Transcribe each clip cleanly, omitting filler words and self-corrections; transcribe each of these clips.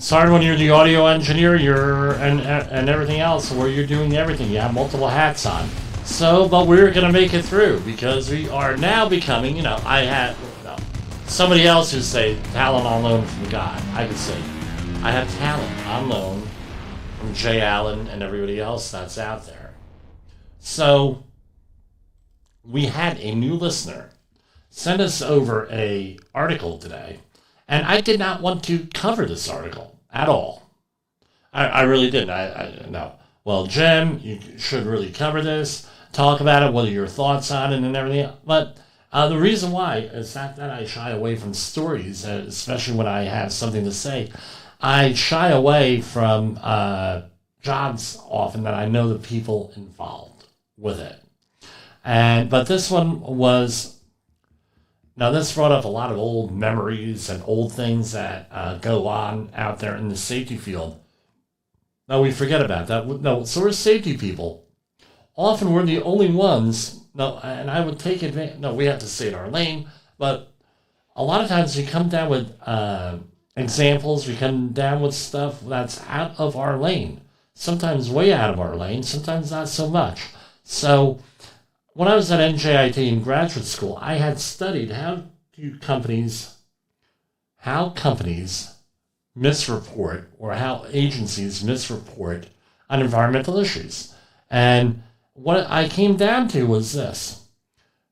Sorry, when you're the audio engineer, and everything else, where you're doing everything, you have multiple hats on. So, but we're gonna make it through because we are now becoming. Somebody else who say talent on loan from God. I could say I have talent on loan from Jay Allen and everybody else that's out there. So we had a new listener send us over a article today, and I did not want to cover this article at all. I really didn't. No. Well, Jim, you should really cover this, talk about it, what are your thoughts on it and everything. But the reason why is not that I shy away from stories, especially when I have something to say. I shy away from jobs often that I know the people involved with it. But this one was, now this brought up a lot of old memories and old things that go on out there in the safety field. Now we forget about that. No, so we're safety people. Often we're the only ones, and I would take advantage, we have to stay in our lane, but a lot of times we come down with examples, we come down with stuff that's out of our lane. Sometimes way out of our lane, sometimes not so much. So when I was at NJIT in graduate school, I had studied how companies misreport, or how agencies misreport on environmental issues. And what I came down to was this: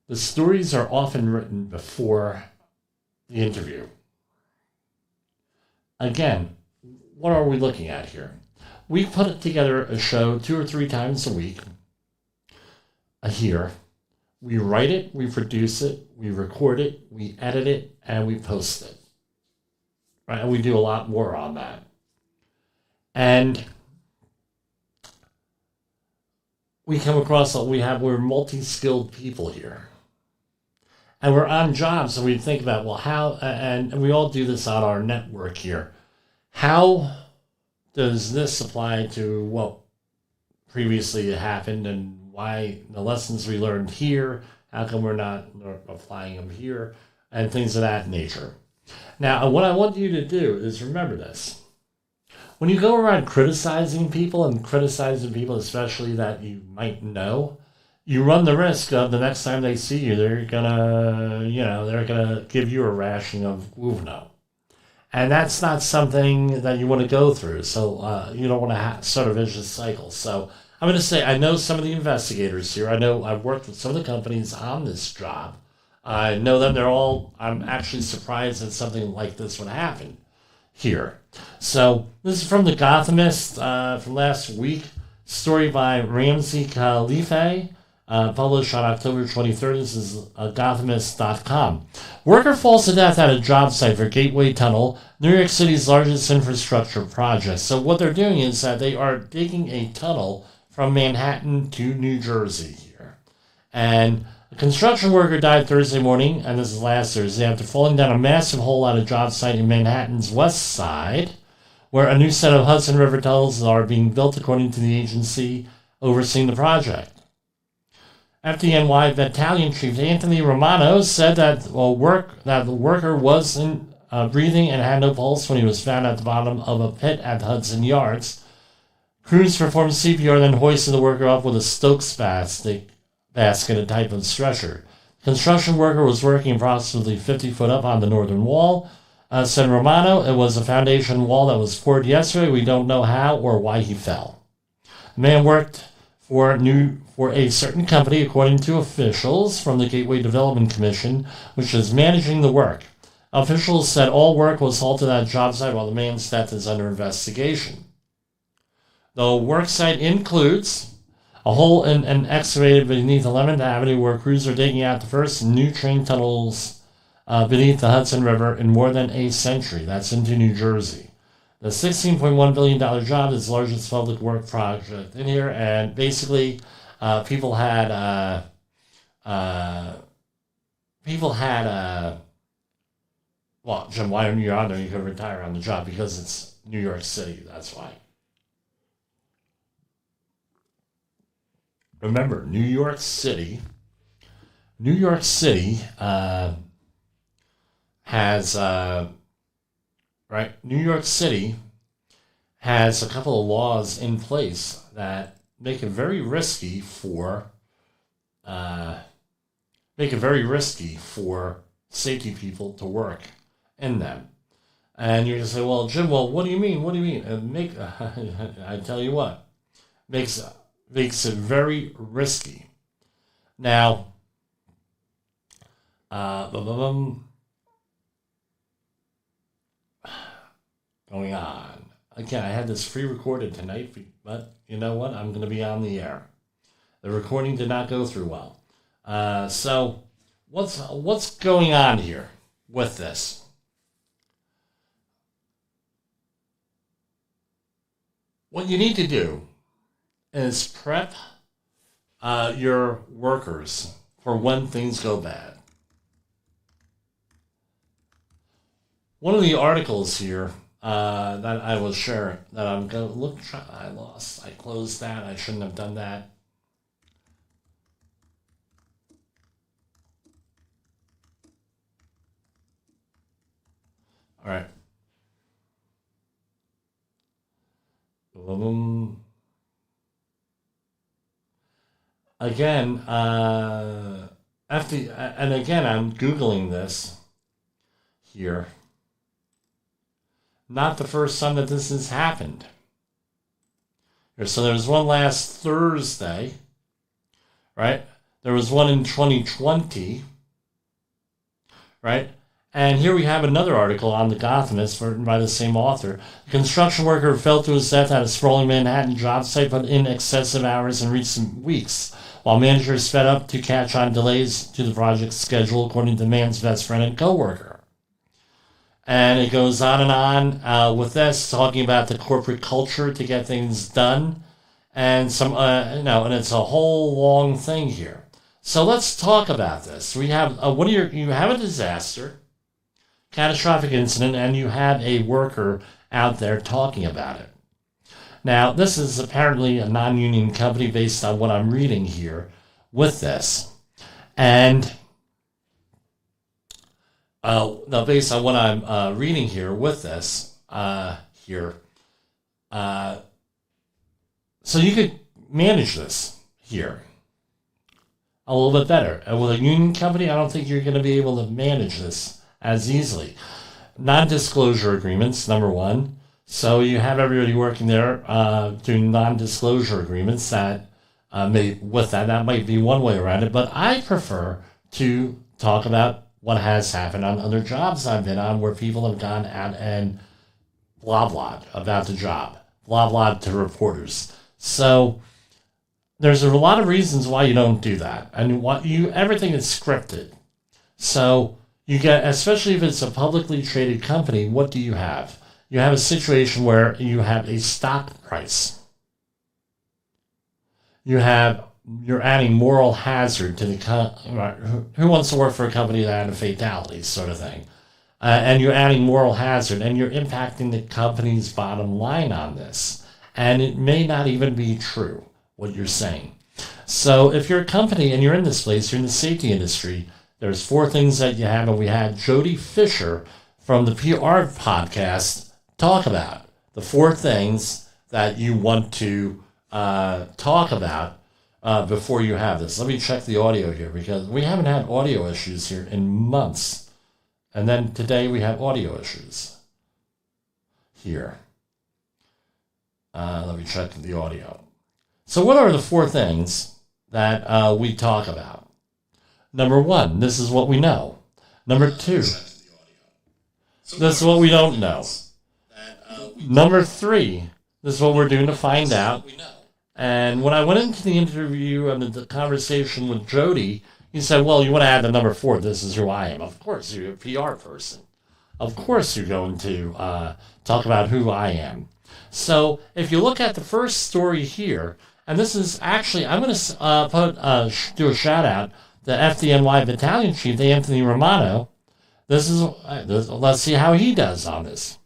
the stories are often written before the interview. Again, what are we looking at here? We put together a show 2 or 3 times a week here. We write it, we produce it, we record it, we edit it, and we post it. Right? And we do a lot more on that. And we come across we're multi-skilled people here. And we're on jobs, and we think about, well, how, and we all do this on our network here. How does this apply to what previously happened, and why the lessons we learned here, how come we're not applying them here, and things of that nature. Now, what I want you to do is remember this. When you go around criticizing people, especially that you might know, you run the risk of the next time they see you, they're gonna give you a rationing of no. And that's not something that you want to go through. So you don't want to sort of vicious cycle. So I'm going to say, I know some of the investigators here. I know I've worked with some of the companies on this job. I know them. I'm actually surprised that something like this would happen here. So this is from the Gothamist from last week. Story by Ramsey Khalife. Published on October 23rd. This is Gothamist.com. Worker falls to death at a job site for Gateway Tunnel, New York City's largest infrastructure project. So what they're doing is that they are digging a tunnel from Manhattan to New Jersey here. And a construction worker died Thursday morning, and this is last Thursday, after falling down a massive hole at a job site in Manhattan's West Side, where a new set of Hudson River tunnels are being built according to the agency overseeing the project. FDNY Battalion Chief Anthony Romano said that the worker wasn't breathing and had no pulse when he was found at the bottom of a pit at Hudson Yards. Crews performed CPR, then hoisted the worker up with a Stokes basket, a type of stretcher. The construction worker was working approximately 50 foot up on the northern wall. Said Romano, it was a foundation wall that was poured yesterday. We don't know how or why he fell. The man worked for a certain company, according to officials from the Gateway Development Commission, which is managing the work. Officials said all work was halted at a job site while the man's death is under investigation. The work site includes a hole excavated beneath 11th Avenue where crews are digging out the first new train tunnels beneath the Hudson River in more than a century. That's into New Jersey. The $16.1 billion job is the largest public work project in here, and basically people had well, Jim, why aren't you on there? You could retire on the job because it's New York City, that's why. Remember, New York City has, New York City has a couple of laws in place that make it very risky for safety people to work in them. And you're gonna say, "Well, Jim, what do you mean? What do you mean?" I tell you what, makes it very risky. Now, going on. Again, I had this pre-recorded tonight, but you know what? I'm going to be on the air. The recording did not go through well. So, what's going on here with this? What you need to do is prep your workers for when things go bad. One of the articles here that I will share that I'm going to look. I closed that. I shouldn't have done that. All right. Again, and again, I'm Googling this here. Not the first time that this has happened. So there was one last Thursday, right? There was one in 2020, right? And here we have another article on the Gothamist written by the same author. A construction worker fell to his death at a sprawling Manhattan job site, put in excessive hours in recent weeks, while managers fed up to catch on delays to the project's schedule, according to the man's best friend and co-worker. And it goes on and on with this, talking about the corporate culture to get things done, and some, and it's a whole long thing here. So let's talk about this. We have you have a disaster, catastrophic incident, and you have a worker out there talking about it. Now, this is apparently a non-union company based on what I'm reading here with this, and. Now, based on what I'm reading here with this so you could manage this here a little bit better. And with a union company, I don't think you're going to be able to manage this as easily. Non-disclosure agreements, number one. So you have everybody working there doing non-disclosure agreements that that might be one way around it. But I prefer to talk about what has happened on other jobs I've been on where people have gone out and blah blah about the job, blah blah to reporters. So there's a lot of reasons why you don't do that, and everything is scripted. So you get, especially if it's a publicly traded company, what do you have? You have a situation where you have a stock price. You're adding moral hazard to who wants to work for a company that had a fatality sort of thing. And you're adding moral hazard, and you're impacting the company's bottom line on this. And it may not even be true, what you're saying. So if you're a company and you're in this place, you're in the safety industry, there's 4 things that you have, and we had Jody Fisher from the PR podcast talk about the 4 things that you want to talk about before you have this. Let me check the audio here, because we haven't had audio issues here in months. And then today we have audio issues here. Let me check the audio. So what are the 4 things that we talk about? Number 1, this is what we know. Number 2, this is what we don't know. Number 3, this is what we're doing to find out. And when I went into the interview and the conversation with Jody, he said, well, you want to add the number 4, this is who I am. Of course, you're a PR person. Of course you're going to talk about who I am. So if you look at the first story here, and this is actually, I'm going to do a shout out to FDNY Battalion Chief, Anthony Romano. Let's see how he does on this.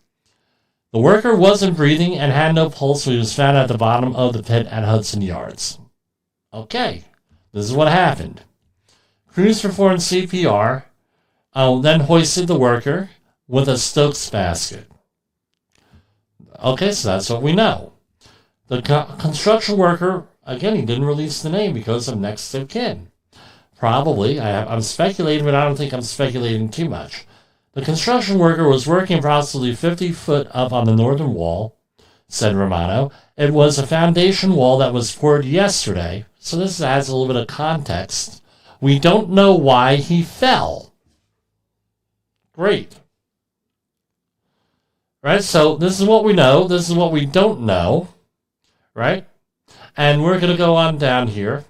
The worker wasn't breathing and had no pulse when he was found at the bottom of the pit at Hudson Yards. Okay, this is what happened. Crews performed CPR, then hoisted the worker with a Stokes basket. Okay, so that's what we know. The construction worker, again, he didn't release the name because of next of kin. Probably, I'm speculating, but I don't think I'm speculating too much. The construction worker was working approximately 50 foot up on the northern wall, said Romano. It was a foundation wall that was poured yesterday, so this adds a little bit of context. We don't know why he fell. Great. Right, so this is what we know. This is what we don't know. Right? And we're going to go on down here.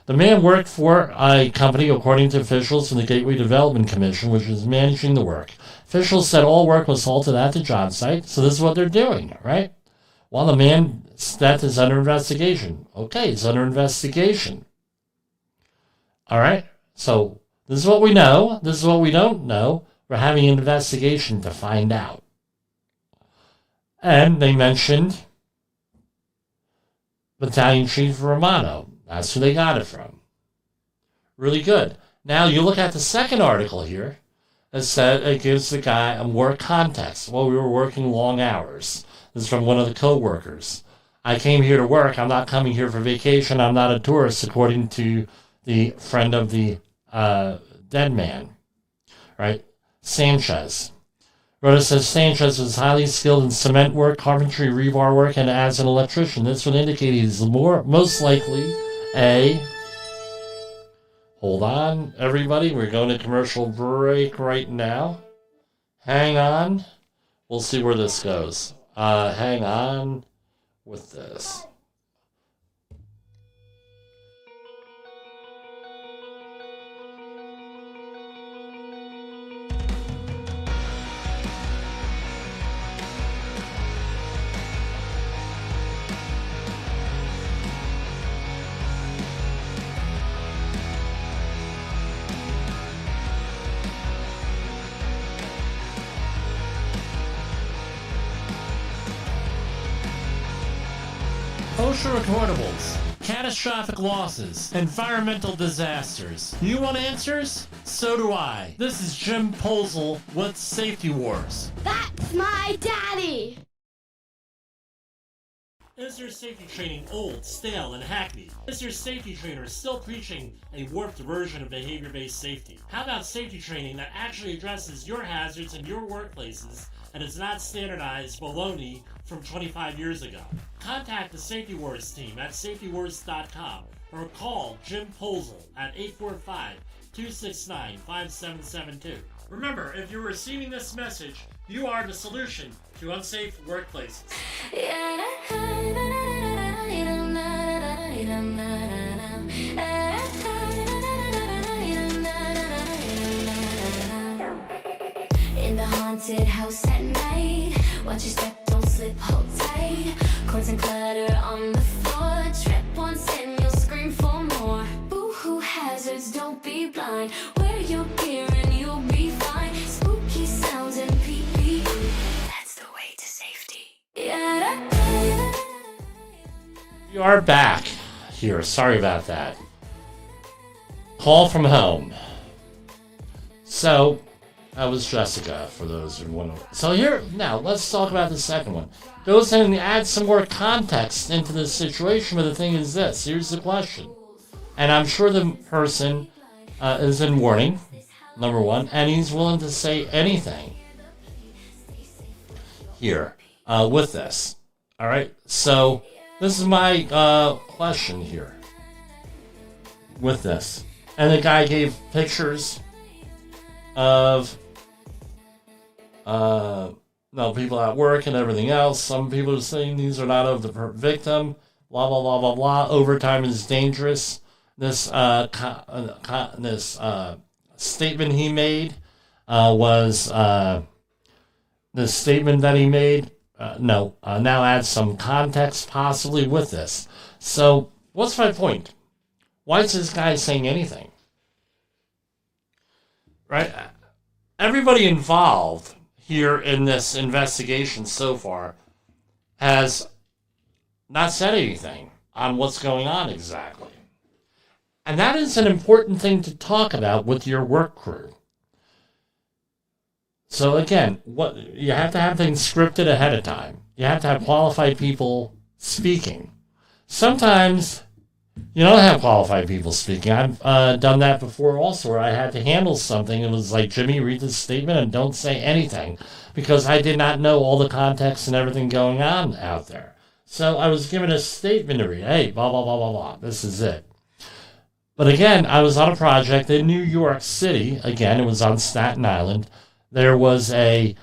The man worked for a company, according to officials from the Gateway Development Commission, which is managing the work. Officials said all work was halted at the job site, so this is what they're doing, right? While the man's death is under investigation. Okay, it's under investigation. All right, so this is what we know. This is what we don't know. We're having an investigation to find out. And they mentioned Battalion Chief Romano. That's who they got it from. Really good. Now you look at the second article here. It gives the guy more context. Well, we were working long hours. This is from one of the co-workers. I came here to work. I'm not coming here for vacation. I'm not a tourist, according to the friend of the dead man. Right? Sanchez. Rhoda says Sanchez was highly skilled in cement work, carpentry, rebar work, and as an electrician. This would indicate he's most likely a... Hold on, everybody. We're going to commercial break right now. Hang on. We'll see where this goes. Hang on with this. OSHA recordables, catastrophic losses, environmental disasters. You want answers? So do I. This is Jim Posel with Safety Wars. That's my daddy! Is your safety training old, stale, and hackneyed? Is your safety trainer still preaching a warped version of behavior-based safety? How about safety training that actually addresses your hazards in your workplaces and is not standardized baloney from 25 years ago? Contact the Safety Wars team at safetywars.com or call Jim Posel at 845-269-5772. Remember, if you're receiving this message, you are the solution to unsafe workplaces. In the haunted house at night, watch your step, don't slip, hold tight. Cords and clutter on the floor, trip once and you'll scream for more. Boo-hoo hazards, don't be blind. Wear your gear and you'll be fine. Spooky sounds and PPE, that's the way to safety. We are back here. Sorry about that. Call from home. So, that was Jessica, for those who want to... So here, now, let's talk about the second one. Goes in and adds some more context into this situation, but the thing is this. Here's the question. And I'm sure the person is in mourning, number one, and he's willing to say anything here with this. All right? So, this is my question here with this. And the guy gave pictures of people at work and everything else. Some people are saying these are not of the victim. Blah blah blah blah blah. Overtime is dangerous. This statement he made was the statement that he made. Now add some context possibly with this. So what's my point? Why is this guy saying anything? Right? Everybody involved here in this investigation so far has not said anything on what's going on exactly. And that is an important thing to talk about with your work crew. So again, what you have to have things scripted ahead of time. you have to have qualified people speaking. Sometimes you don't have qualified people speaking. I've done that before also, where I had to handle something. It was like, Jimmy, read this statement and don't say anything, because I did not know all the context and everything going on out there. So I was given a statement to read. Hey, blah, blah, blah, blah, blah. This is it. But again, I was on a project in New York City. Again, it was on Staten Island. There was a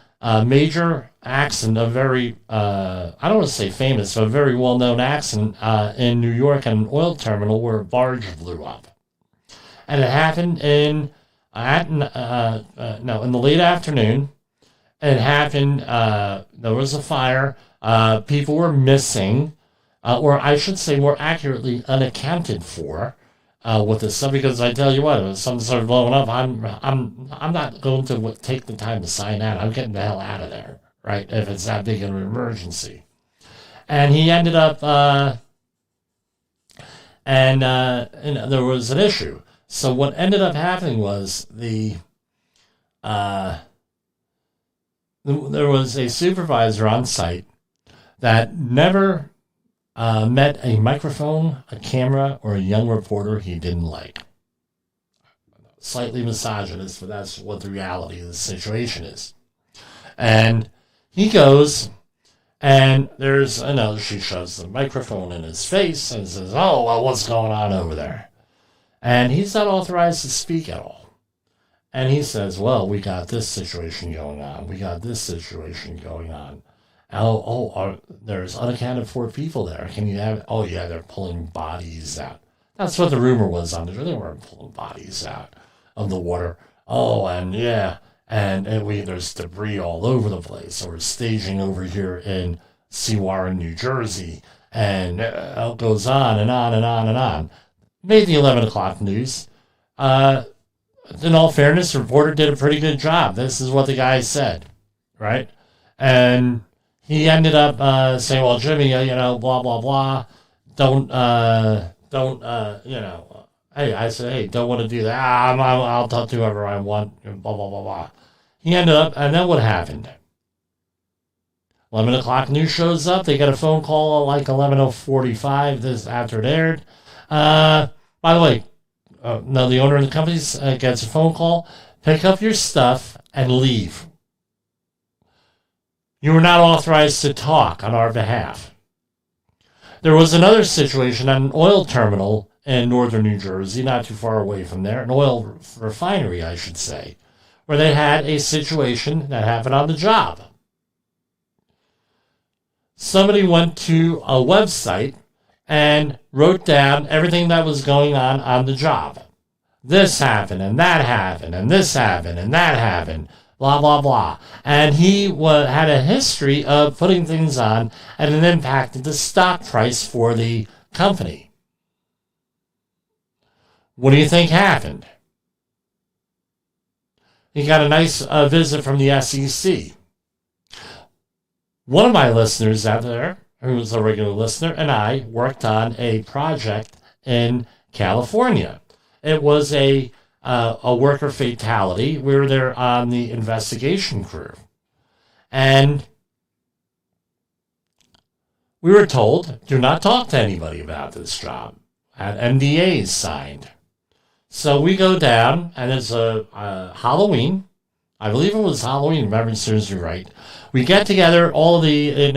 major accident, a very, I don't want to say famous, but a very well-known accident in New York at an oil terminal where a barge blew up. And it happened in the late afternoon. It happened, there was a fire. People were missing, or I should say more accurately, unaccounted for. With this stuff, because I tell you what, if something started blowing up, I'm not going to take the time to sign out. I'm getting the hell out of there, right? If it's that big of an emergency. And he ended up, and there was an issue. So what ended up happening was there was a supervisor on site that never met a microphone, a camera, or a young reporter he didn't like. Slightly misogynist, but that's what the reality of the situation is. And he goes, and she shoves the microphone in his face and says, oh, well, what's going on over there? And he's not authorized to speak at all. And he says, well, we got this situation going on. We got this situation going on. There's unaccounted for people there. Can you have? Oh yeah, they're pulling bodies out. That's what the rumor was on the show. They weren't pulling bodies out of the water. Oh, and yeah, and there's debris all over the place. So we're staging over here in Seawarren, New Jersey, and it goes on and on and on and on. Made the 11 o'clock news. In all fairness, the reporter did a pretty good job. This is what the guy said, right? And he ended up saying, well, Jimmy, blah, blah, blah. Hey, I said, hey, don't want to do that. I'll talk to whoever I want, blah, blah, blah, blah. He ended up, and then what happened? 11 o'clock news shows up. They get a phone call at like 11:45 this after it aired. By the way, the owner of the company gets a phone call. Pick up your stuff and leave. You were not authorized to talk on our behalf. There was another situation at an oil terminal in northern New Jersey, not too far away from there, an oil refinery, I should say, where they had a situation that happened on the job. Somebody went to a website and wrote down everything that was going on the job. This happened, and that happened, and this happened, and that happened. Blah, blah, blah. And he had a history of putting things on, and it impacted the stock price for the company. What do you think happened? He got a nice visit from the SEC. One of my listeners out there, who was a regular listener, and I worked on a project in California. It was a worker fatality. We were there on the investigation crew. And we were told, do not talk to anybody about this job. Had NDAs signed. So we go down, and it's a Halloween. I believe it was Halloween, if memory serves me right. We get together, we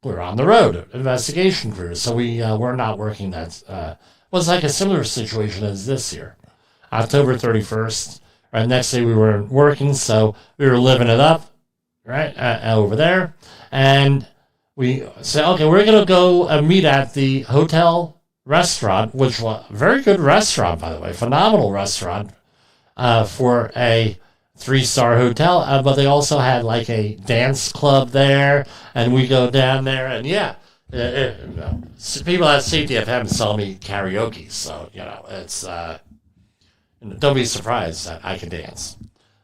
were on the road, investigation crew. So we were not working that, was like a similar situation as this year. October 31st, right? Next day we were working, so we were living it up, right? Over there. And we said, okay, we're going to go meet at the hotel restaurant, which was a very good restaurant, by the way, phenomenal restaurant for a 3-star hotel. But they also had like a dance club there, and we go down there, and yeah. People at CTFM saw me karaoke, so, it's... don't be surprised that I can dance.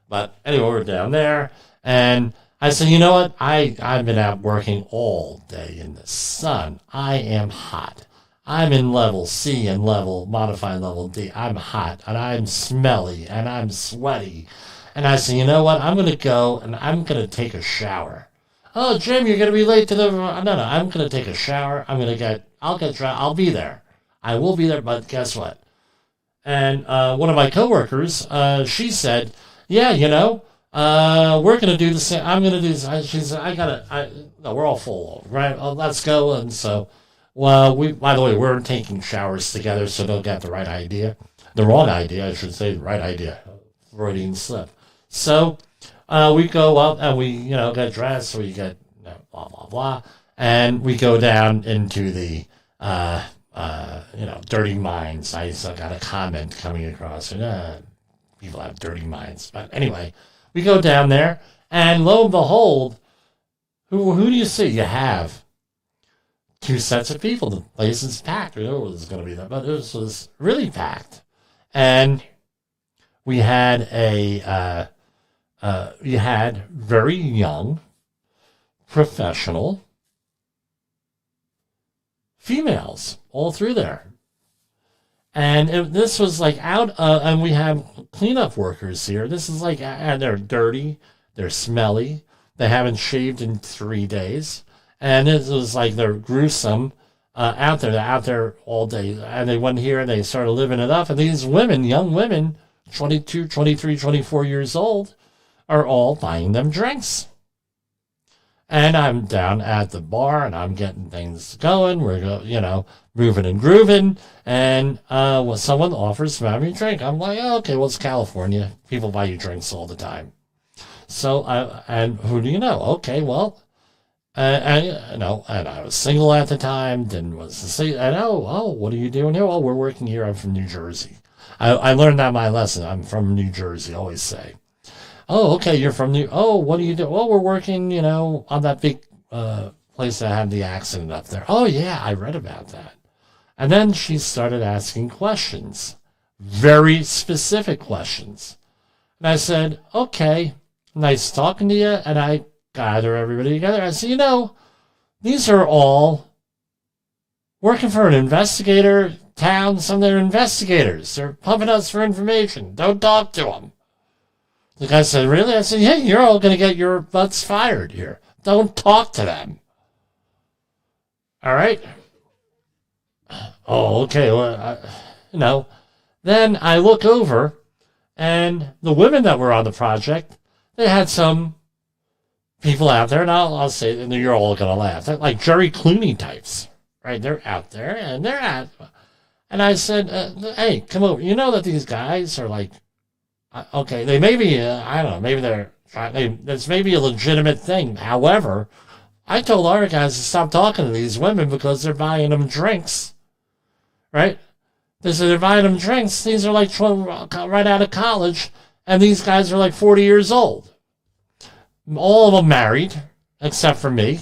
But anyway, we're down there, and I said, you know what? I've been out working all day in the sun. I am hot. I'm in level C and modified level D. I'm hot, and I'm smelly, and I'm sweaty. And I said, you know what? I'm going to go, and I'm going to take a shower. Oh, Jim, you're going to be late to the... No, I'm going to take a shower. I'll get dressed. I'll be there. I will be there, but guess what? And one of my coworkers, she said, yeah, we're going to do the same. I'm going to do this. She said, no, we're all full, right? Let's go. And so, well, by the way, we're taking showers together, so don't get the right idea. The wrong idea, I should say, the right idea. Freudian slip. So, we go up and we, get dressed, we get blah, blah, blah. And we go down into the, dirty minds. I got a comment coming across. People have dirty minds. But anyway, we go down there, and lo and behold, who do you see? You have two sets of people. The place is packed. We know it was going to be that, but it was really packed. And we had you had very young, professional females all through there. And this was like and we have cleanup workers here. This is like, and they're dirty, they're smelly, they haven't shaved in 3 days. And it was like they're gruesome out there. They're out there all day. And they went here and they started living it up. And these women, young women, 22, 23, 24 years old, are all buying them drinks. And I'm down at the bar and I'm getting things going. We're moving and grooving. And someone offers to buy me a drink. I'm like, oh, okay, well, it's California. People buy you drinks all the time. So, and who do you know? Okay, well, and I was single at the time. What are you doing here? Oh, we're working here. I'm from New Jersey. I learned that my lesson. I'm from New Jersey, always say. Oh, okay, you're from what do you do? Oh, we're working, on that big place that had the accident up there. Oh, yeah, I read about that. And then she started asking questions, very specific questions. And I said, okay, nice talking to you. And I gather everybody together. I said, these are all working for an investigator town. Some of their investigators. They're pumping us for information. Don't talk to them. The guy said, really? I said, yeah, you're all going to get your butts fired here. Don't talk to them. All right? Oh, okay. Well, Then I look over, and the women that were on the project, they had some people out there, and I'll say, and you're all going to laugh. They're like Jerry Clooney types, right? They're out there, and and I said, hey, come over. You know that these guys are like, okay, they may be, I don't know, maybe that's maybe a legitimate thing. However, I told our guys to stop talking to these women because they're buying them drinks, right? They said they're buying them drinks. These are like right out of college, and these guys are like 40 years old. All of them married, except for me.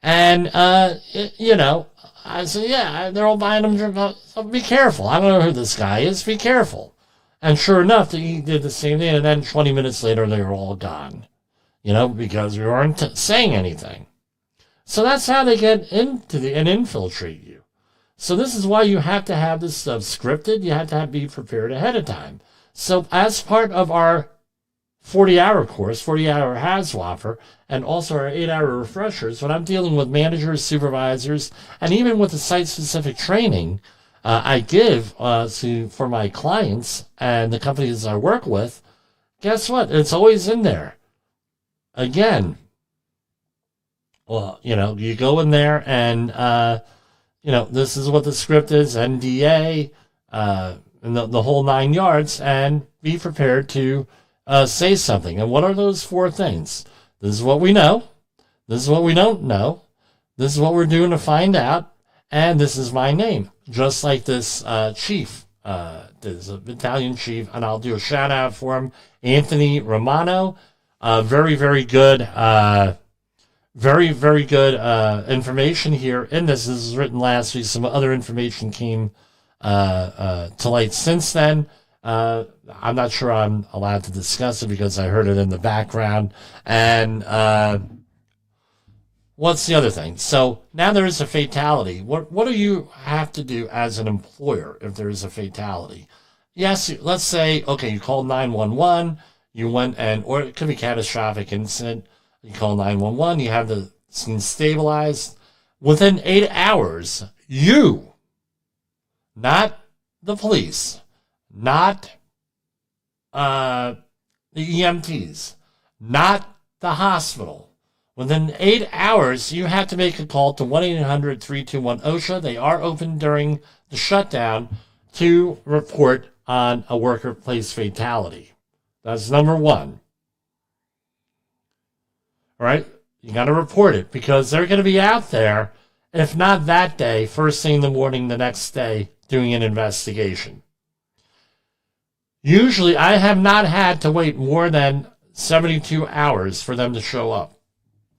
And, I said, yeah, they're all buying them drinks. So be careful. I don't know who this guy is. Be careful. And sure enough, he did the same thing, and then 20 minutes later, they were all gone, because we weren't saying anything. So that's how they get into and infiltrate you. So this is why you have to have this stuff scripted. You have to be prepared ahead of time. So as part of our 40-hour course, 40-hour HAZWOPer, and also our 8-hour refreshers, when I'm dealing with managers, supervisors, and even with the site-specific training, I give for my clients and the companies I work with, guess what? It's always in there. Again, well, you go in there and, this is what the script is, NDA, and the whole 9 yards, and be prepared to say something. And what are those 4 things? This is what we know. This is what we don't know. This is what we're doing to find out. And this is my name. Just like this chief, there's a battalion chief, and I'll do a shout out for him, Anthony Romano. Very, very good, very, very good information here in this. This was written last week. Some other information came to light since then. I'm not sure I'm allowed to discuss it because I heard it in the background. And what's the other thing? So now there is a fatality. What do you have to do as an employer if there is a fatality? Yes, let's say, okay, you called 911, you went or it could be catastrophic incident. You call 911, you have the scene stabilized. Within 8 hours, you, not the police, not the EMTs, not the hospital. Within 8 hours, you have to make a call to 1-800-321-OSHA. They are open during the shutdown to report on a workplace fatality. That's number one. All right? You got to report it because they're going to be out there, if not that day, first thing in the morning the next day, doing an investigation. Usually, I have not had to wait more than 72 hours for them to show up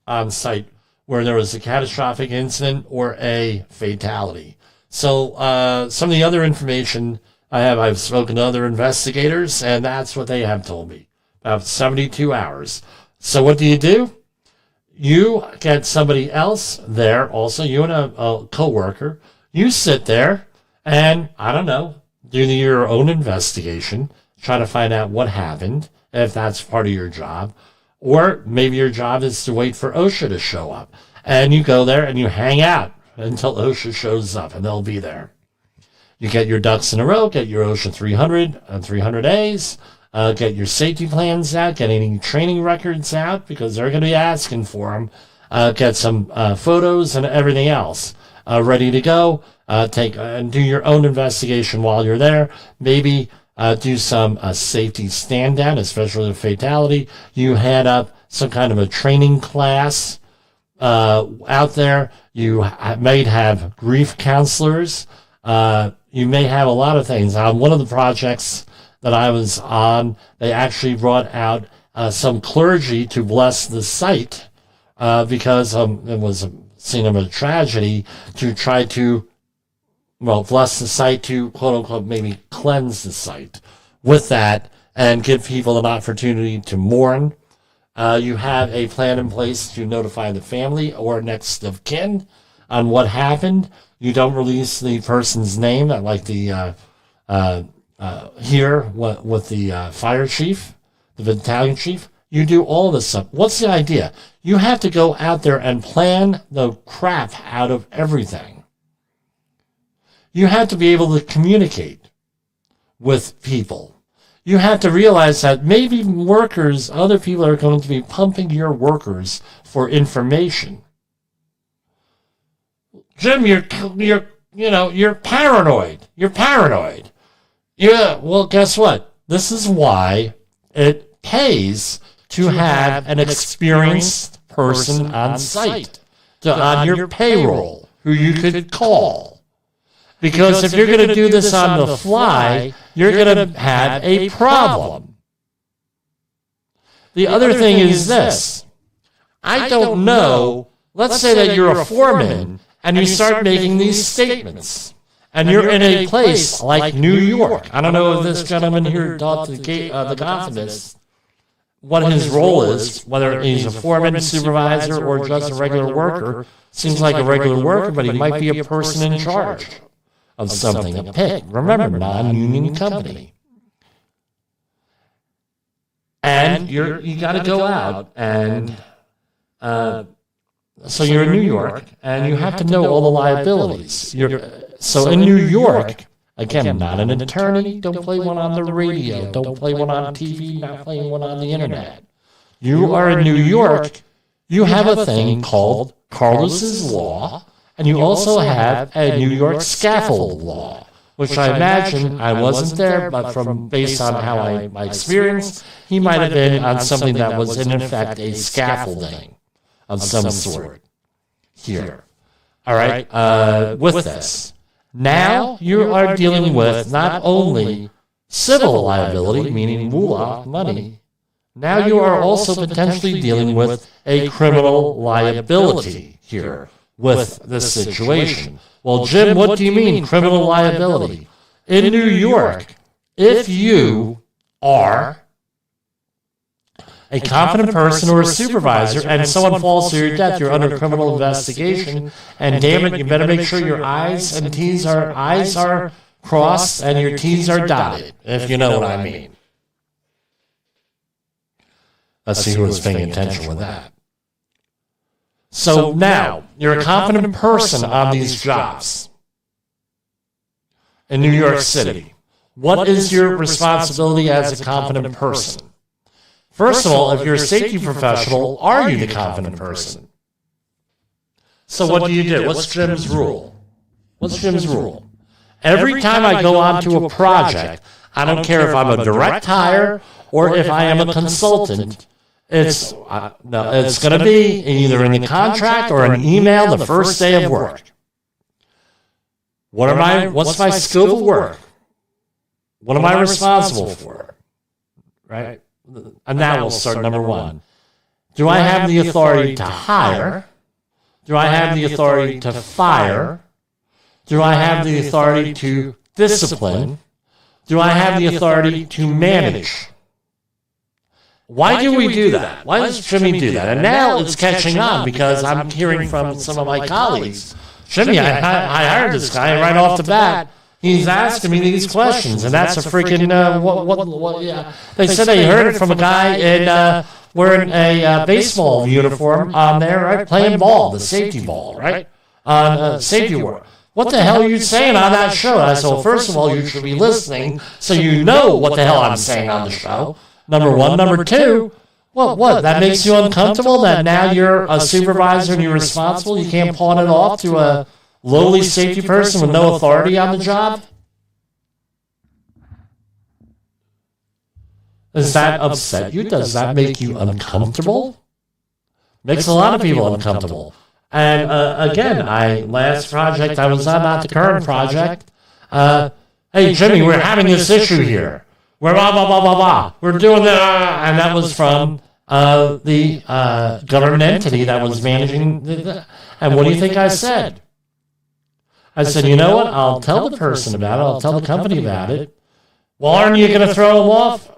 on site where there was a catastrophic incident or a fatality. So some of the other information I've spoken to other investigators, and that's what they have told me, about 72 hours. So what do? You get somebody else there, also you and a coworker. You sit there and, I don't know, do your own investigation, try to find out what happened, if that's part of your job. Or maybe your job is to wait for OSHA to show up. And you go there and you hang out until OSHA shows up, and they'll be there. You get your ducks in a row, get your OSHA 300 and 300As, get your safety plans out, get any training records out, because they're going to be asking for them. Get some photos and everything else ready to go. Take and do your own investigation while you're there. Maybe do some safety stand down, especially with fatality. You head up some kind of a training class out there. You might have grief counselors. You may have a lot of things. On one of the projects that I was on, they actually brought out some clergy to bless the site because it was a scene of a tragedy, to try to, bless the site, to quote unquote maybe cleanse the site with that and give people an opportunity to mourn. You have a plan in place to notify the family or next of kin on what happened. You don't release the person's name, like the here with the fire chief, the battalion chief. You do all this stuff. What's the idea? You have to go out there and plan the crap out of everything. You have to be able to communicate with people. You have to realize that maybe workers, other people are going to be pumping your workers for information. Jim, you're paranoid. You're paranoid. Yeah, well, guess what? This is why it pays to have an experienced person on site, on your payroll, who you could call. Because if you're going to do this on the fly, you're going to have a problem. The other thing is this. I don't know. Let's say that you're a foreman and you start making these statements. And you're in a place like New York. I don't know if this gentleman here taught the Gothamist what his role is, whether he's a foreman, supervisor, or just a regular worker. Seems like a regular worker, but he might be a person in charge of something, a PIC. Remember, non-union company. And you got to go out, and so you're in New York, and you have to know all the liabilities. So in New York, again, I'm not an attorney. Don't play one on the radio. Don't play one on TV. Not playing one on the internet. You are in New York. You have a thing called Carlos's Law, and you also have a New York scaffold law, which I imagine, I wasn't there, but based on how my experience, he might have been on something that was in effect a scaffolding of some sort here. All right, with this. Now you are dealing with not only civil liability, meaning moolah, money. Now you are also potentially dealing with a criminal liability here with this situation. Well, Jim, what do you mean criminal liability? In New York, if you are a competent person or a supervisor and someone falls to your death, you're under criminal investigation, and damn it, you better make sure your I's and T's are crossed and your T's are dotted, if you know what I mean. Let's see who was paying attention with that. So now, you're a competent person on these jobs in New York City. What is your responsibility as a competent person? First of all, if you're a safety professional, are you the competent person? So what do? What's Jim's rule? What's Jim's rule? Every time I go onto a project, I don't care if I'm a direct hire or if I am a consultant, it's going to be either in the contract or an email the first day of work. What's my scope of work? What am I responsible for? Right? And now we'll start number one. Do I have the authority to hire? Do I have the authority to fire? Do I have the authority to discipline? Do I have the authority to manage? Why do we do that? Why does Jimmy do that? And now it's catching on because I'm hearing from some of my colleagues. Jimmy, I hired this guy right off the bat. He's asking me these questions, and that's a freaking yeah. They said they heard it from a guy wearing a baseball uniform on there, right, playing ball, the safety ball, right, on safety work. What the hell are you saying on that show? I said, well, first of all, you should be listening so you know what the hell I'm saying on the show. Number one. Number two, what? That makes you uncomfortable that now you're a supervisor and you're responsible? You can't pawn it off to a lowly safety person with no authority on the job? Does that upset you? Does that make you uncomfortable? Makes a lot of people uncomfortable. And again, last project I was on, not the current project. Hey, Jimmy, we're having this issue here. We're blah, blah, blah, blah, blah. We're doing that. And that was from the government entity that was managing. And what do you think I said? I said, you know what? I'll tell the person about it. I'll tell the company about it. Well, aren't you going to throw them off?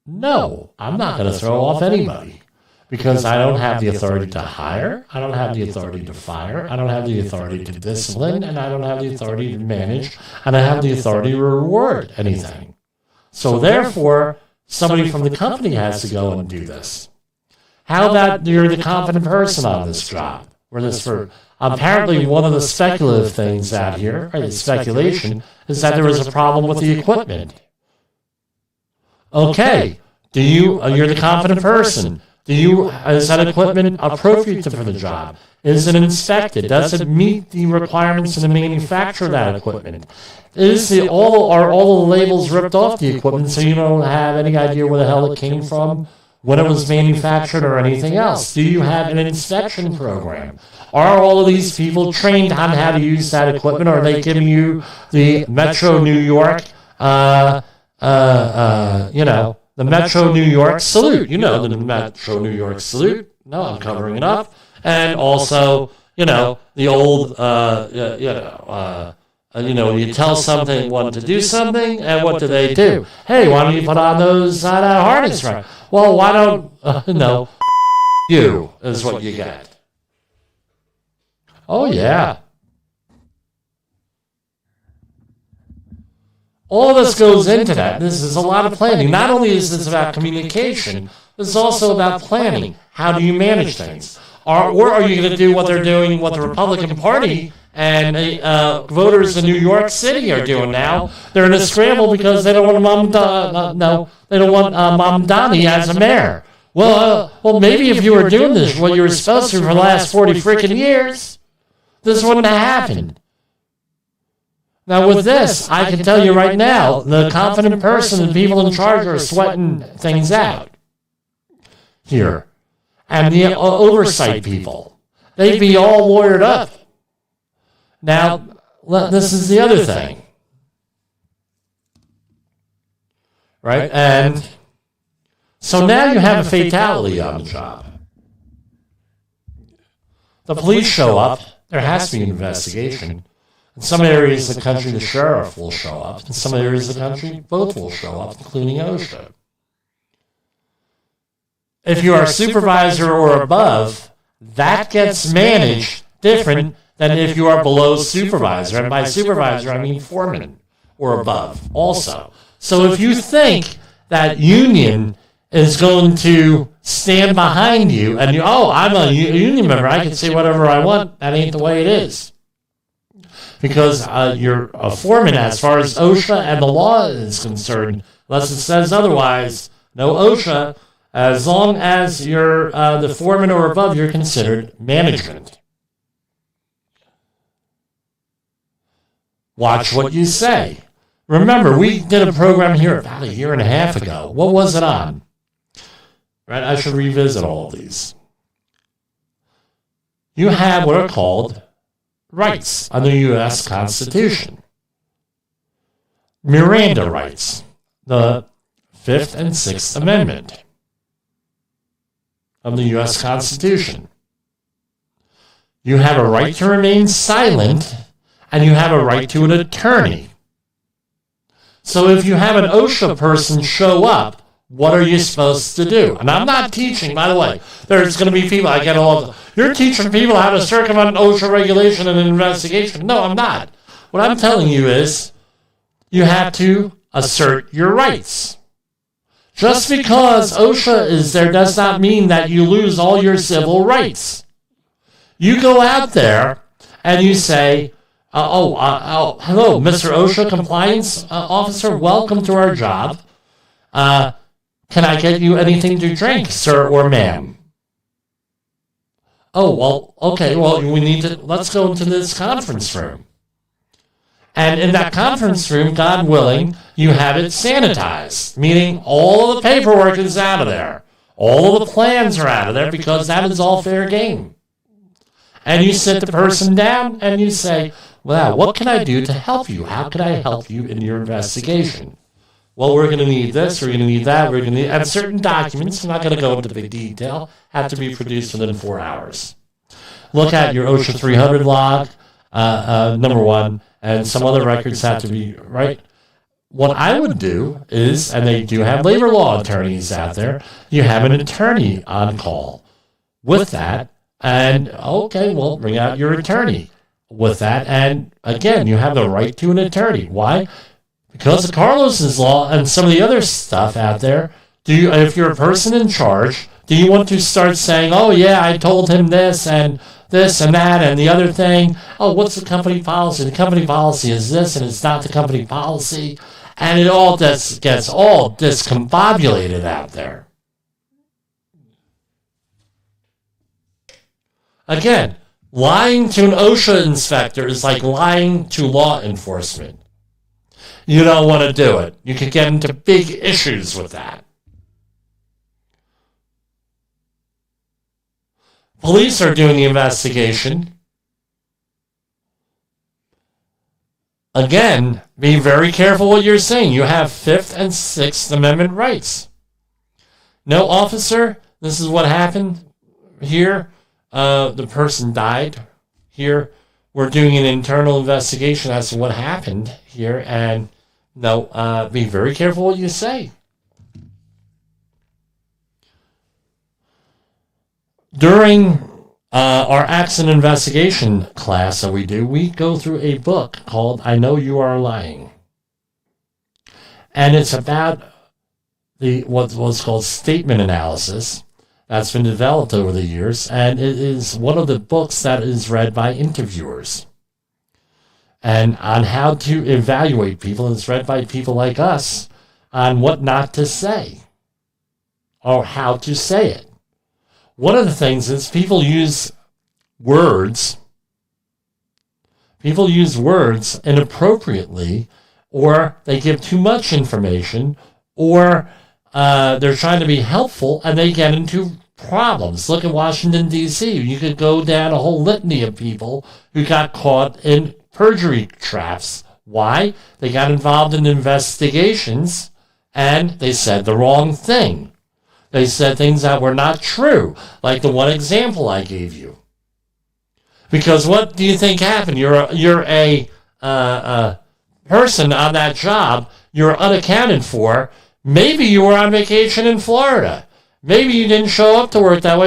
No, I'm not going to throw off anybody because I don't have the authority to hire. I don't have the authority to fire. I don't have the authority to discipline, and I don't have the authority to manage, and I have the authority to reward anything. So therefore, somebody from the company has to go and do this. How about you're the competent person on this job? Apparently, one of the speculative things out here, or the speculation, is that there was a problem with the equipment. Okay, you're the competent person. Is that equipment appropriate for the job? Is it inspected? Does it meet the requirements of the manufacturer of that equipment? Are all the labels ripped off the equipment so you don't have any idea where the hell it came from, when it was manufactured, or anything else? Do you have an inspection program? Are all of these people trained on how to use that equipment? Or are they giving you the Metro New York, the Metro New York salute? You know the Metro New York salute. No, I'm covering it up. And also, the old, you tell someone to do something, and what do they do? Hey, why don't you put on that harness, right? Well, why don't, you is what you get. Oh, yeah. All this goes into that. This is a lot of planning. Not only is this about communication, this is also about planning. How do you manage things? Or are you going to do what they're doing, what the Republican Party and voters in New York City are doing now? They're in a scramble because they don't want Mamdani as a mayor. Well, maybe if you were doing this, what you were supposed to for the last 40 freaking years, this wouldn't have happened. Now, with this, I can tell you right now, the confident person and people in charge are sweating things out here. And the oversight people, they'd be all lawyered up. Now, this is the other thing. Right? And so now you have a fatality on the job. The police show up. There has to be an investigation. In some areas of the country, the sheriff will show up. In some areas of the country, both will show up, including OSHA. If you are a supervisor or above, that gets managed different than if you are below supervisor. And by supervisor, I mean foreman or above also. So if you think that union is going to stand behind you and I'm a union member, I can say whatever I want. That ain't the way it is. Because you're a foreman as far as OSHA and the law is concerned, unless it says otherwise, no OSHA, as long as you're the foreman or above, you're considered management. Watch what you say. Remember, we did a program here about a year and a half ago. What was it on? Right, I should revisit all of these. You have what are called rights under the U.S. Constitution. Miranda rights, the 5th and 6th Amendment of the U.S. Constitution. You have a right to remain silent, and you have a right to an attorney. So if you have an OSHA person show up, what are you supposed to do? And I'm not teaching, by the way. There's going to be people, I get all, you're teaching people how to circumvent OSHA regulation and an investigation. No, I'm not. What I'm telling you is you have to assert your rights. Just because OSHA is there does not mean that you lose all your civil rights. You go out there and you say, hello, Mr. OSHA compliance officer, welcome to our job. Can I get you anything to drink, sir or ma'am? Oh, well, okay, well, let's go into this conference room. And in that conference room, God willing, you have it sanitized, meaning all of the paperwork is out of there. All of the plans are out of there because that is all fair game. And you sit the person down and you say, well, what can I do to help you? How can I help you in your investigation? Well, we're going to need this, we're going to need that, we're going to need... And certain documents, I'm not going to go into the detail, have to be produced within 4 hours. Look at your OSHA 300 log, number one, and some other records have to be, right? What I would do is, and they do have labor law attorneys out there, you have an attorney on call with that, and, okay, well, bring out your attorney with that, and again, you have the right to an attorney. Why? Because of Carlos's law and some of the other stuff out there, if you're a person in charge, do you want to start saying, oh yeah, I told him this and that and the other thing? Oh, what's the company policy? The company policy is this and it's not the company policy. And it all gets all discombobulated out there. Again, lying to an OSHA inspector is like lying to law enforcement. You don't want to do it. You could get into big issues with that. Police are doing the investigation. Again, be very careful what you're saying. You have 5th and 6th Amendment rights. No, officer, this is what happened here. The person died here. We're doing an internal investigation as to what happened here, and no, be very careful what you say. During our accident investigation class that we do, we go through a book called I Know You Are Lying. And it's about what's called statement analysis that's been developed over the years, and it is one of the books that is read by interviewers. And on how to evaluate people, and it's read by people like us on what not to say or how to say it. One of the things is people use words inappropriately, or they give too much information, or they're trying to be helpful and they get into problems. Look at Washington, D.C. You could go down a whole litany of people who got caught in perjury traps. Why? They got involved in investigations and they said the wrong thing. They said things that were not true, like the one example I gave you. Because what do you think happened? You're a person on that job. You're unaccounted for. Maybe you were on vacation in Florida. Maybe you didn't show up to work that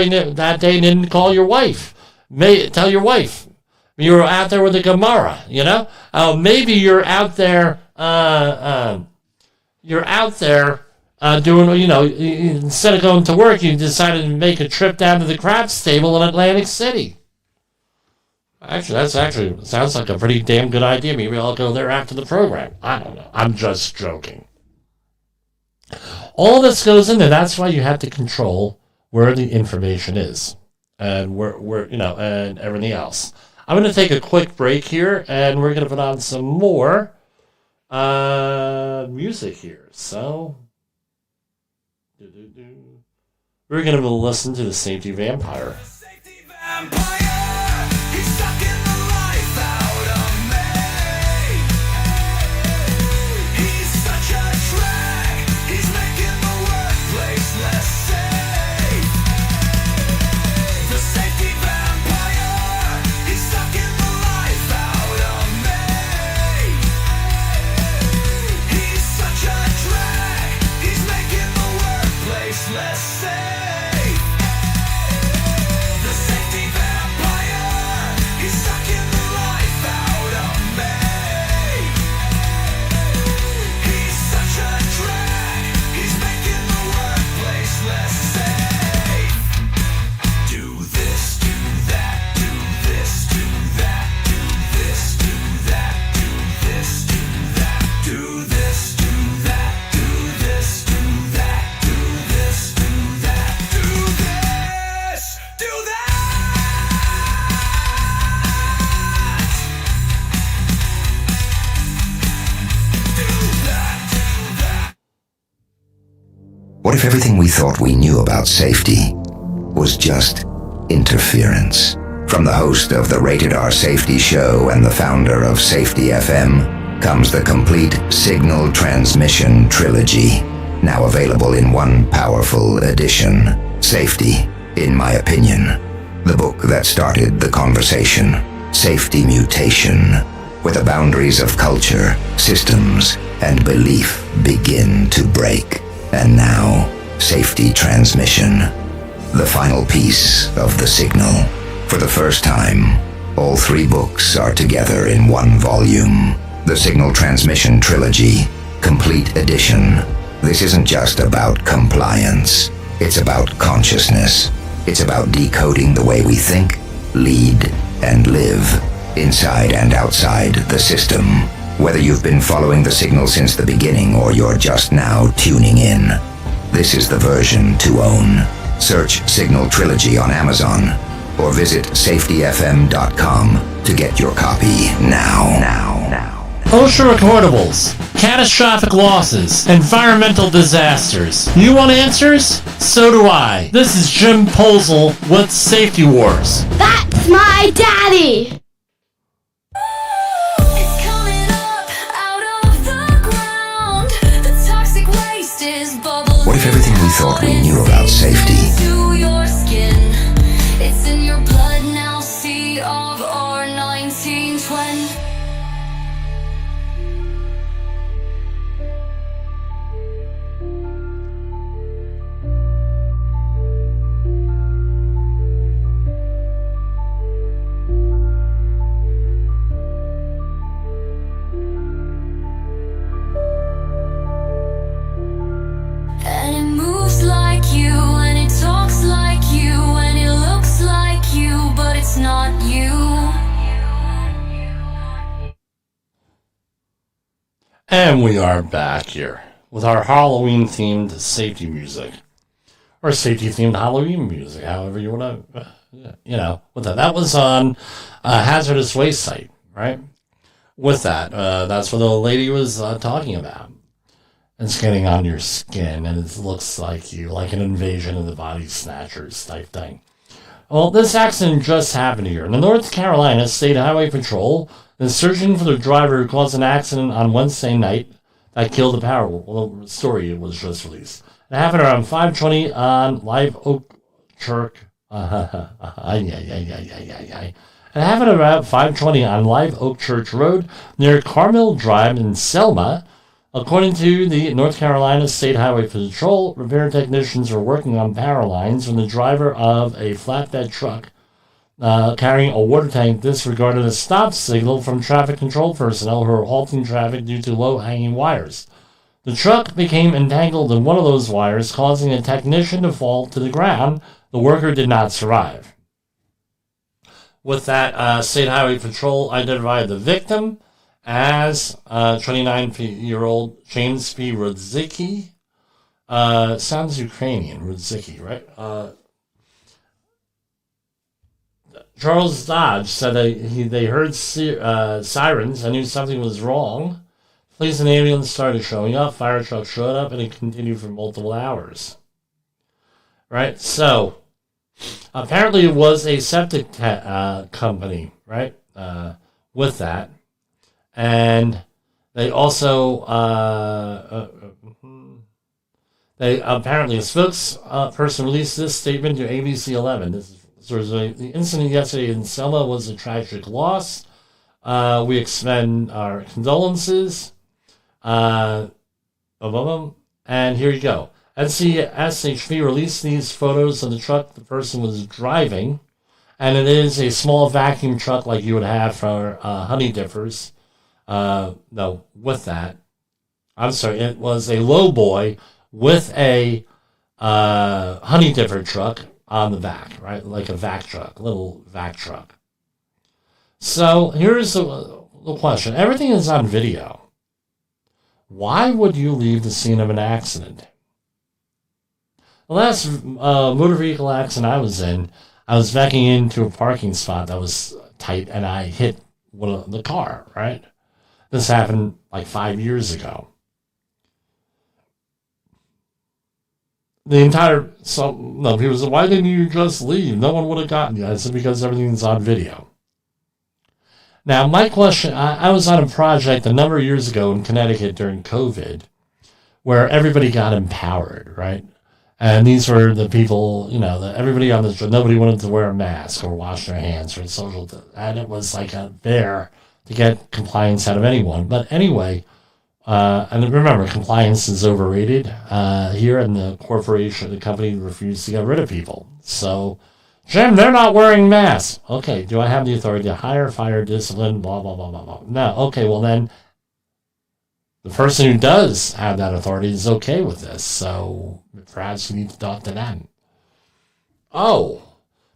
day and didn't call your wife. Tell your wife. You were out there with the Gemara, you know? Maybe you're out there Doing, instead of going to work, you decided to make a trip down to the craps table in Atlantic City. Actually, sounds like a pretty damn good idea. Maybe I'll go there after the program. I don't know. I'm just joking. All this goes in there. That's why you have to control where the information is and where and everything else. I'm going to take a quick break here, and we're going to put on some more music here. So we're going to listen to the Safety Vampire. Safety vampire, he's sucking the life out of me. He's such a drag, he's making the workplace less safe. The safety vampire, he's sucking the life out of me. He's such a drag, he's making the workplace less safe. The safety vampire, he's sucking the life out of me. He's such a drag, he's making the workplace less safe. Do this, do that, do this, do that, do this, do that, do this, do that, do this, do that, do this, do that, do this, do that, do this, do that. What if everything we thought we knew about safety was just interference? From the host of the Rated R Safety Show and the founder of Safety FM comes the complete Signal Transmission Trilogy, now available in one powerful edition. Safety, in my opinion, the book that started the conversation. Safety Mutation, where the boundaries of culture, systems, and belief begin to break. And now, Safety Transmission, the final piece of the signal. For the first time, all three books are together in one volume. The Signal Transmission Trilogy, Complete Edition. This isn't just about compliance. It's about consciousness. It's about decoding the way we think, lead, and live, inside and outside the system. Whether you've been following the signal since the beginning or you're just now tuning in, this is the version to own. Search Signal Trilogy on Amazon or visit safetyfm.com to get your copy now. OSHA recordables, catastrophic losses, environmental disasters. You want answers? So do I. This is Jim Posel with Safety Wars. That's my daddy! It's coming up out of the ground. The toxic waste is bubbling. What if everything we thought we knew about safety To your skin. It's in your blood now. C of R 1920. And it moves like you, and it talks like you, and it looks like you, but it's not you. And we are back here with our Halloween-themed safety music. Or safety-themed Halloween music, however you want to, with that. That was on Hazardous Waste Site, right? With that, that's what the lady was talking about. It's getting on your skin, and it looks like you, like an invasion of the body snatchers type thing. Well, this accident just happened here. The North Carolina State Highway Patrol is searching for the driver who caused an accident on Wednesday night that killed the power. Well, the story was just released. It happened around 5:20 on Live Oak Church. It happened around 5:20 on Live Oak Church Road near Carmel Drive in Selma. According to the North Carolina State Highway Patrol, repair technicians are working on power lines when the driver of a flatbed truck carrying a water tank disregarded a stop signal from traffic control personnel who are halting traffic due to low-hanging wires. The truck became entangled in one of those wires, causing a technician to fall to the ground. The worker did not survive. With that, State Highway Patrol identified the victim as 29-year-old James P. Rudzicki. Sounds Ukrainian, Rudzicki, right? Charles Dodge said they heard sirens and knew something was wrong. Police and ambulance started showing up. Fire truck showed up, and it continued for multiple hours. Right? So, apparently it was a septic company, right? With that. And they also, apparently a spokesperson released this statement to ABC 11. The incident yesterday in Selma was a tragic loss. We extend our condolences. And here you go. SHV released these photos of the truck the person was driving, and it is a small vacuum truck like you would have for honey dippers. No, with that. I'm sorry, it was a lowboy with a honey dipper truck on the back, right? Like a vac truck, a little vac truck. So here's the question. Everything is on video. Why would you leave the scene of an accident? The last motor vehicle accident I was in, I was backing into a parking spot that was tight, and I hit the car, right? This happened like 5 years ago. People said, why didn't you just leave? No one would have gotten you. I said, because everything's on video. Now, my question, I was on a project a number of years ago in Connecticut during COVID where everybody got empowered, right? And these were the people, everybody on the nobody wanted to wear a mask or wash their hands or social, and it was like a bear to get compliance out of anyone. But anyway, and remember, compliance is overrated here, and the company refused to get rid of people. So, Jim, they're not wearing masks. Okay, do I have the authority to hire, fire, discipline, blah, blah, blah, blah, blah? No. Okay, well then, the person who does have that authority is okay with this, so perhaps we need to talk to them. Oh,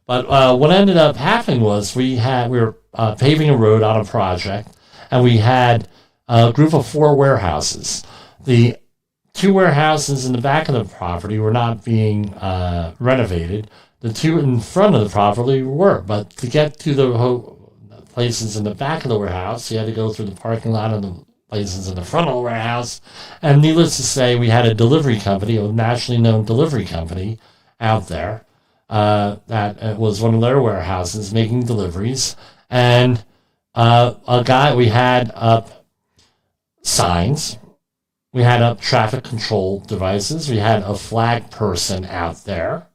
but what ended up happening was we were paving a road on a project, and we had a group of 4 warehouses. The 2 warehouses in the back of the property were not being renovated. The 2 in front of the property were, but to get to the places in the back of the warehouse, you had to go through the parking lot of the places in the front of the warehouse. And needless to say, we had a delivery company, a nationally known delivery company out there that was one of their warehouses making deliveries. And we had up signs, we had up traffic control devices, we had a flag person out there.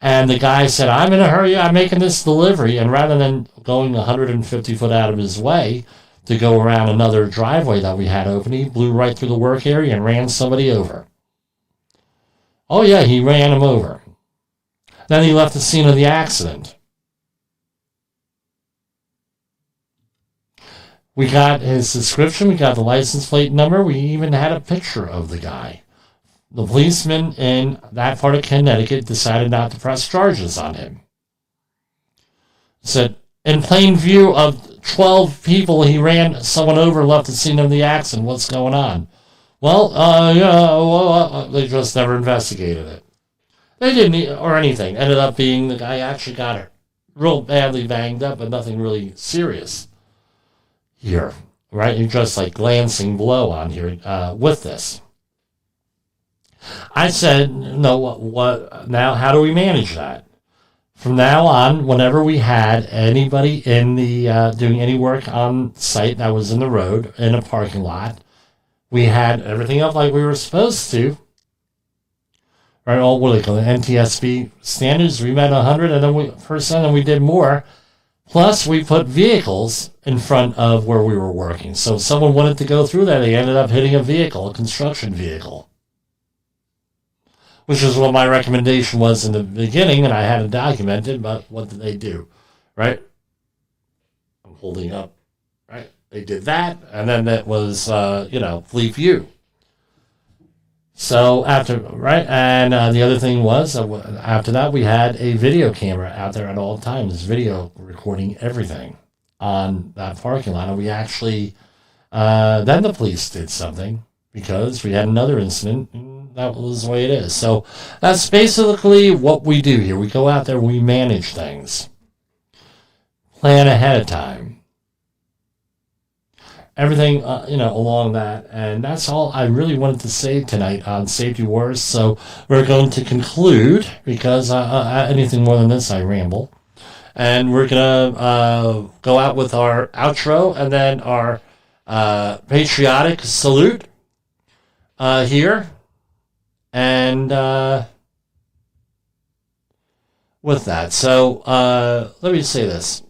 And the guy said, I'm in a hurry, I'm making this delivery. And rather than going 150 foot out of his way to go around another driveway that we had open, he blew right through the work area and ran somebody over. Oh yeah, he ran him over. Then he left the scene of the accident. We got his description, we got the license plate number, we even had a picture of the guy. The policeman in that part of Connecticut decided not to press charges on him. Said, in plain view of 12 people, he ran someone over and left the scene of the accident. What's going on? Well, they just never investigated it. They didn't, or anything. Ended up being the guy actually got real badly banged up, but nothing really serious here, right? You're just like glancing blow on here with this. I said, no, what now? How do we manage that? From now on, whenever we had anybody in the doing any work on site that was in the road, in a parking lot, we had everything up like we were supposed to. Right, all what do they call it? NTSB standards. We met 100 and then and we did more. Plus, we put vehicles in front of where we were working. So if someone wanted to go through there, they ended up hitting a vehicle, a construction vehicle. Which is what my recommendation was in the beginning, and I had it documented, but what did they do? Right? I'm holding up. Right? They did that, and then that was, Fleet View. So and the other thing was, after that, we had a video camera out there at all times, video recording everything on that parking lot. And we actually, then the police did something because we had another incident, and that was the way it is. So that's basically what we do here. We go out there, we manage things, plan ahead of time. Everything, along that. And that's all I really wanted to say tonight on Safety Wars. So we're going to conclude, because anything more than this, I ramble. And we're going to go out with our outro and then our patriotic salute here. And with that, so let me say this.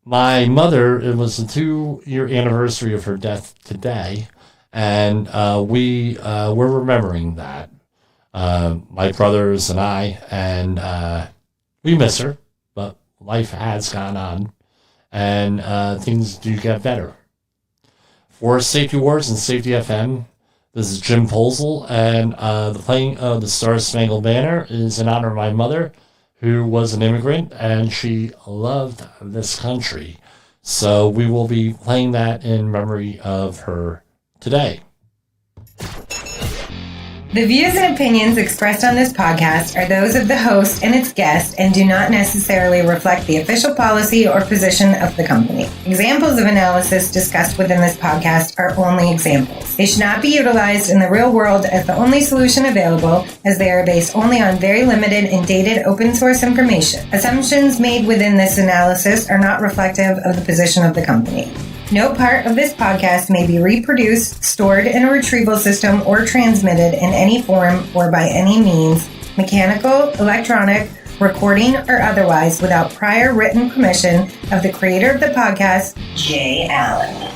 My mother, it was the 2-year anniversary of her death today, and we're remembering that. My brothers and I, and we miss her, but life has gone on, and things do get better. For Safety Wars and Safety FM, this is Jim Posel, and the playing of the Star Spangled Banner is in honor of my mother, who was an immigrant, and she loved this country. So we will be playing that in memory of her today. The views and opinions expressed on this podcast are those of the host and its guest and do not necessarily reflect the official policy or position of the company. Examples of analysis discussed within this podcast are only examples. They should not be utilized in the real world as the only solution available, as they are based only on very limited and dated open source information. Assumptions made within this analysis are not reflective of the position of the company. No part of this podcast may be reproduced, stored in a retrieval system, or transmitted in any form or by any means, mechanical, electronic, recording, or otherwise, without prior written permission of the creator of the podcast, Jay Allen.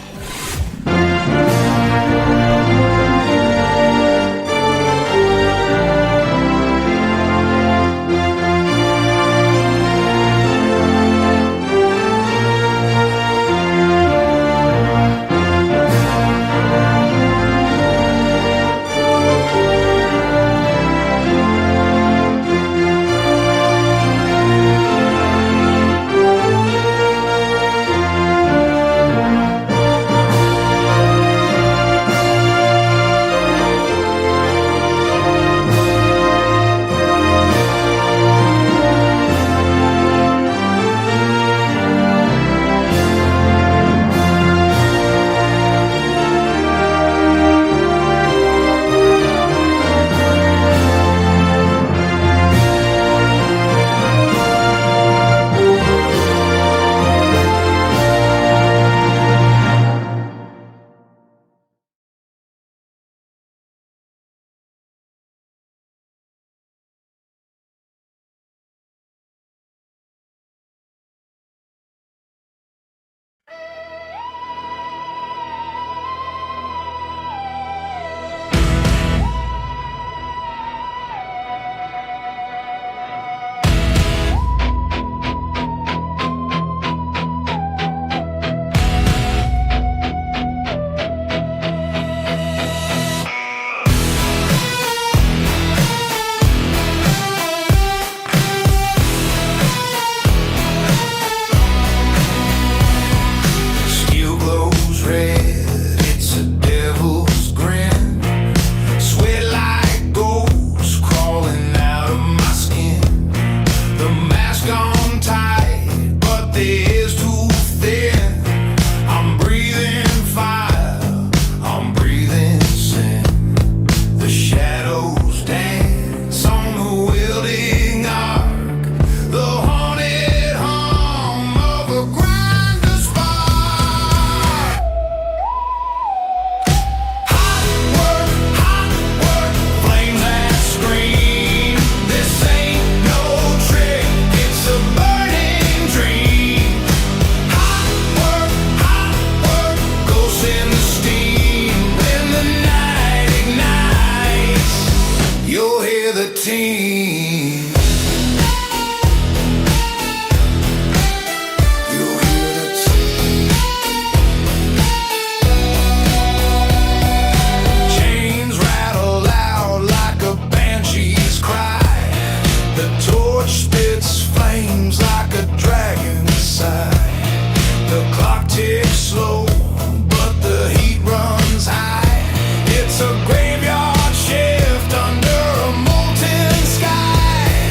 The clock ticks slow, but the heat runs high. It's a graveyard shift under a molten sky.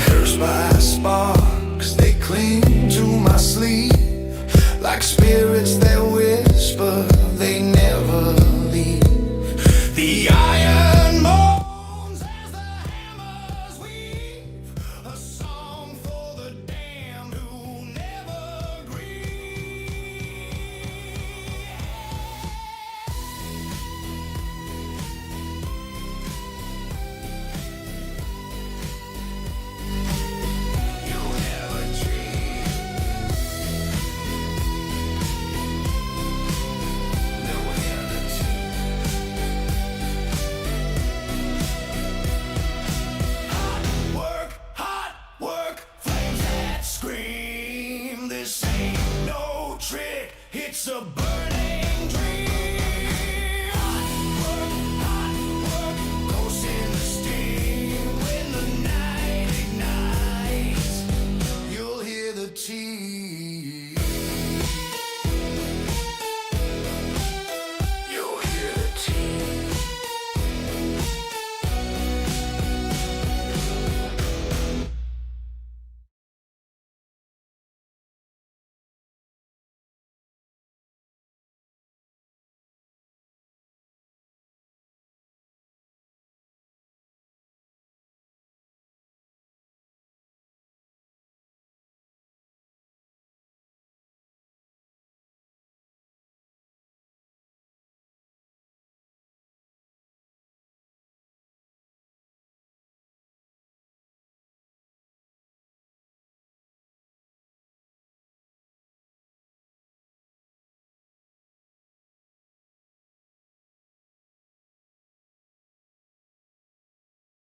Cursed by sparks, they cling to my sleeve. Like spirits that whisper, they never leave. The iron moans as the hammers weave. A song for the damned who never grieve. You never dream. No energy. Hot work, flames that scream. This ain't no trick, it's a burning